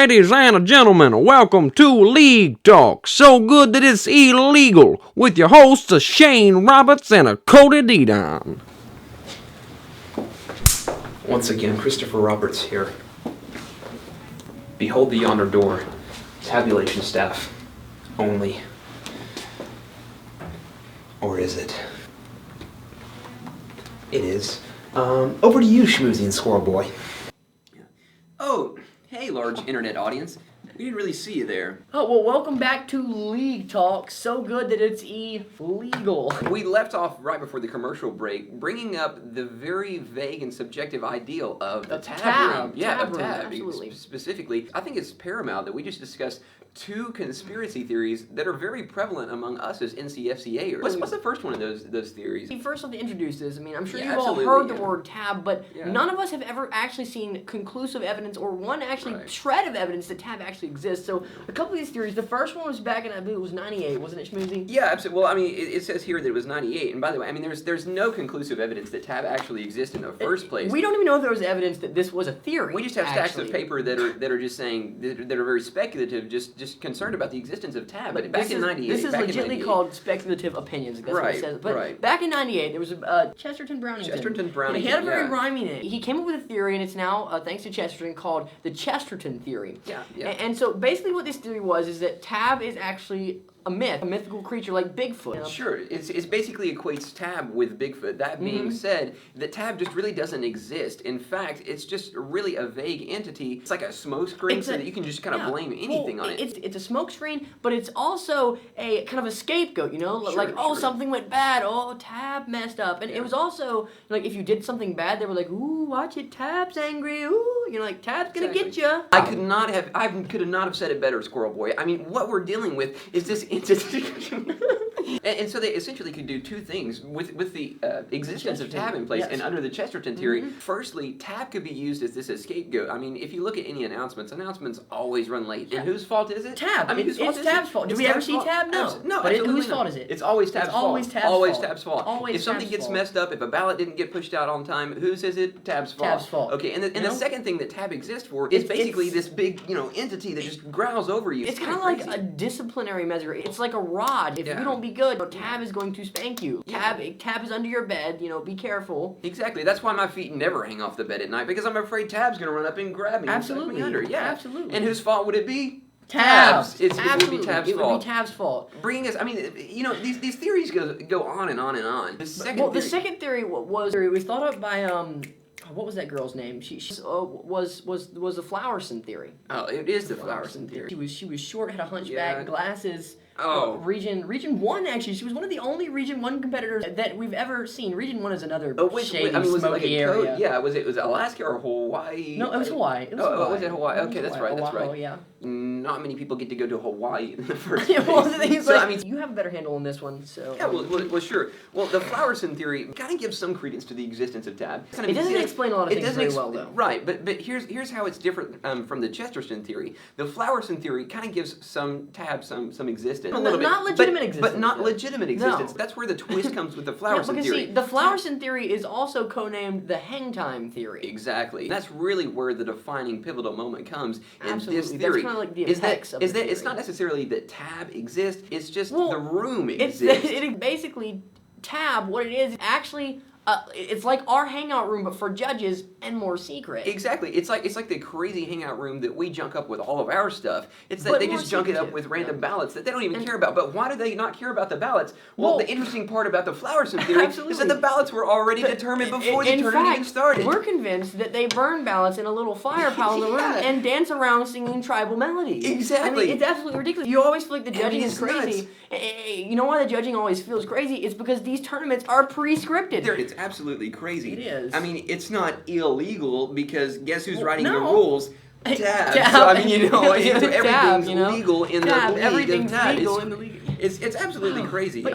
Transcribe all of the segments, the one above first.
Ladies and gentlemen, welcome to League Talk. So good that it's illegal. With your hosts, Shane Roberts and Cody Dedon. Once again, Christopher Roberts here. Behold the yonder door. Tabulation staff. Only. Or is it? It is. Over to you, Schmoozy and Squirrel Boy. Oh, hey, large internet audience. We didn't really see you there. Oh, well, welcome back to League Talk. So good that it's illegal. We left off right before the commercial break, bringing up the very vague and subjective ideal of the tab room. Yeah, tab of room, tab. absolutely. Specifically, I think it's paramount that we just discuss two conspiracy theories that are very prevalent among us as NCFCAers. What's the first one of those theories? We first have to introduce this. I mean, I'm sure Yeah, you've all heard the word tab, but none of us have ever actually seen conclusive evidence or one actually shred of evidence that tab actually exists. So a couple of these theories, the first one was back in, I believe it was 98, wasn't it, Schmoozy? Yeah, absolutely. Well, I mean, it says here that it was 98, and by the way, I mean, there's no conclusive evidence that tab actually exists in the first place. We don't even know if there was evidence that this was a theory. We just have stacks of paper that are just saying, that are very speculative, just concerned about the existence of tab. But back in 98... This is legitimately called speculative opinions, that's what it says. But back in 98, there was Chesterton Brownington. He had a very rhyming name. He came up with a theory, and it's now, thanks to Chesterton, called the Chesterton theory. Yeah. And so basically what this theory was is that tab is actually a myth, a mythical creature like Bigfoot. You know? Sure, it's basically equates tab with Bigfoot. That being said, the tab just really doesn't exist. In fact, it's just really a vague entity. It's like a smoke screen so that you can just kind of blame anything on it. It's a smoke screen, but it's also a kind of a scapegoat, you know? Something went bad, tab messed up. And it was also, like, if you did something bad, they were like, ooh, watch it, tab's angry, ooh, you know, like, tab's gonna get you. I could not have said it better, Squirrel Boy. I mean, what we're dealing with is this entity. And so they essentially could do two things with the existence of tab in place and under the Chesterton theory. Firstly, tab could be used as this scapegoat. I mean, if you look at any announcements always run late. And whose fault is it? Tab. I mean, whose fault is it? It's tab's fault. Did we ever see tab? No. No, but whose fault is it? It's always tab's fault. Always tab's fault. If something gets messed up, if a ballot didn't get pushed out on time, whose is it? Tab's fault. Tab's fault. Okay, and the second thing that tab exists for is basically this big, entity that just growls over you. It's kind of like a disciplinary measure. It's like a rod. If you don't be good, tab is going to spank you. Tab is under your bed, be careful. Exactly. That's why my feet never hang off the bed at night, because I'm afraid tab's going to run up and grab me and suck me under. Yeah. Absolutely. And whose fault would it be? Tab's. It would be tab's fault. It would be tab's fault. Bringing us, I mean, these theories go on and on and on. The second theory was thought up by what was that girl's name? She was the Flowerson theory. Oh, it is the Flowerson theory. She was short, had a hunchback, glasses. Oh. Region 1, actually. She was one of the only Region 1 competitors that we've ever seen. Region 1 is another shady, was it like smoky area. Yeah, was it Alaska or Hawaii? No, it was Hawaii. Was it Hawaii? Okay, that's right. Oahu, yeah. Not many people get to go to Hawaii in the first place. Well, the thing is, so, I mean, you have a better handle on this one, so... Yeah, well, sure. Well, the Flowerson theory kind of gives some credence to the existence of tab. It doesn't explain a lot of things very well, though. Right, but here's how it's different from the Chesterton theory. The Flowerson theory kind of gives some tab some existence. Not legitimate existence. But not legitimate existence. No. That's where the twist comes with the Flowerson theory. See, the Flowerson theory is also codenamed the hang time theory. Exactly. That's really where the defining pivotal moment comes in this theory. That's kind of like the apex of the theory. It's not necessarily that tab exists, it's just the room exists. It basically, tab, what it is, actually... it's like our hangout room, but for judges and more secret. Exactly. It's like the crazy hangout room that we junk up with all of our stuff. It's that they just junk it up with random ballots that they don't even care about. But why do they not care about the ballots? Well, the interesting part about the Flowerson theory is that the ballots were already determined before the tournament even started. We're convinced that they burn ballots in a little fire pile in the room and dance around singing tribal melodies. Exactly. I mean, it's absolutely ridiculous. You always feel like the judging is crazy. You know why the judging always feels crazy? It's because these tournaments are pre-scripted. It's absolutely crazy. It is. I mean, it's not illegal because guess who's writing the rules? Tab. Tab. So I mean, everything's tab, legal in tab. the league. Everything's legal in the league. It's absolutely crazy. But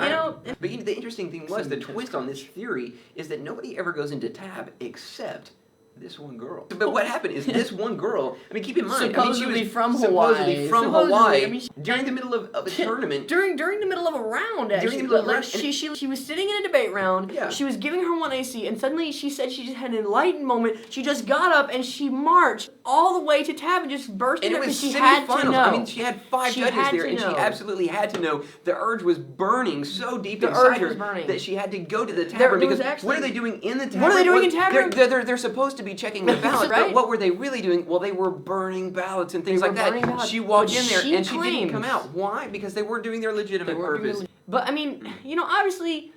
the interesting thing was the twist on this theory is that nobody ever goes into tab except this one girl. But what happened is this one girl, I mean, keep in mind, Supposedly she was from supposedly Hawaii. from Hawaii. I mean, during the middle of a tournament. During the middle of a round, actually. During the middle of a round. She was sitting in a debate round. Yeah. She was giving her 1AC, and suddenly she said she just had an enlightened moment. She just got up and she marched all the way to tab and just burst in And it there was because she semifinals. had to know. I mean, she had five judges there, and she absolutely had to know. The urge was burning so deep inside her that she had to go to the tavern. Because what are they doing in the tavern? What are they doing in tavern? They're supposed to be checking the ballots, right? but what were they really doing? Well, they were burning ballots and things like that. She walked in there and she didn't come out. Why? Because they weren't doing their legitimate purpose. But I mean, obviously,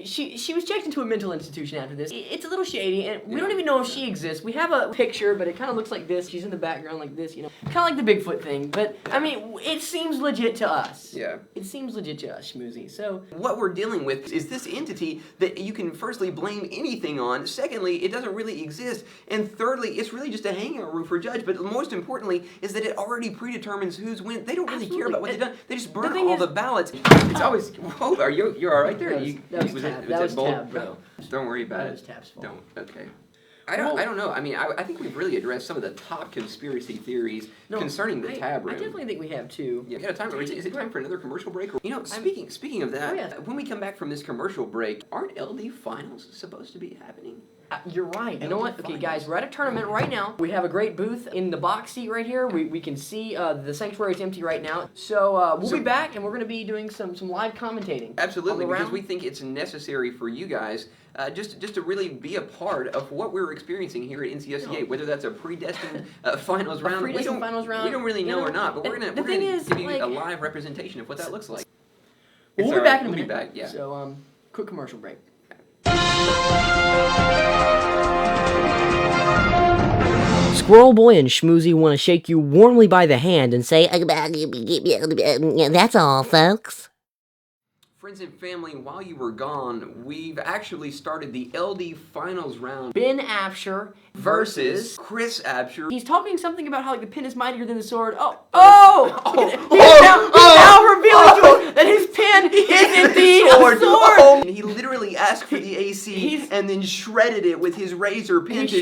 she was checked into a mental institution after this. It's a little shady, and we don't even know if she exists. We have a picture, but it kind of looks like this. She's in the background like this, kind of like the Bigfoot thing. But I mean, it seems legit to us. Yeah. It seems legit to us, Schmoozy. So what we're dealing with is this entity that you can firstly blame anything on. Secondly, it doesn't really exist. And thirdly, it's really just a hangout room for a judge. But most importantly is that it already predetermines who's win. They don't really care about what they've done. They just burn all the ballots. It's always. Whoa, you're all right there? That was Tab, bro. Don't worry about it. That was Tab's fault. Okay. I don't know. I mean, I think we've really addressed some of the top conspiracy theories concerning the tab room. I definitely think we have too. Yeah, got time. Is it time for another commercial break? Speaking of that, when we come back from this commercial break, aren't LD finals supposed to be happening? You're right. You know what? Okay, guys, we're at a tournament right now. We have a great booth in the box seat right here. We can see the sanctuary is empty right now. So we'll be back, and we're going to be doing some live commentating. Absolutely, because we think it's necessary for you guys just to really be a part of what we're experiencing here at NCFCA, whether that's a predestined finals round. We don't really know or not, but we're going to give you a live representation of what that looks like. We'll be back in a minute. We'll be back, yeah. So, quick commercial break. Squirrel Boy and Schmoozy want to shake you warmly by the hand and say, that's all, folks. Friends and family, while you were gone, we've actually started the LD finals round. Ben Apsher versus Chris Apsher. He's talking something about how the pen is mightier than the sword. He's now revealing to us that his pen is indeed a sword. And he literally asked for the AC and then shredded it with his razor pinch.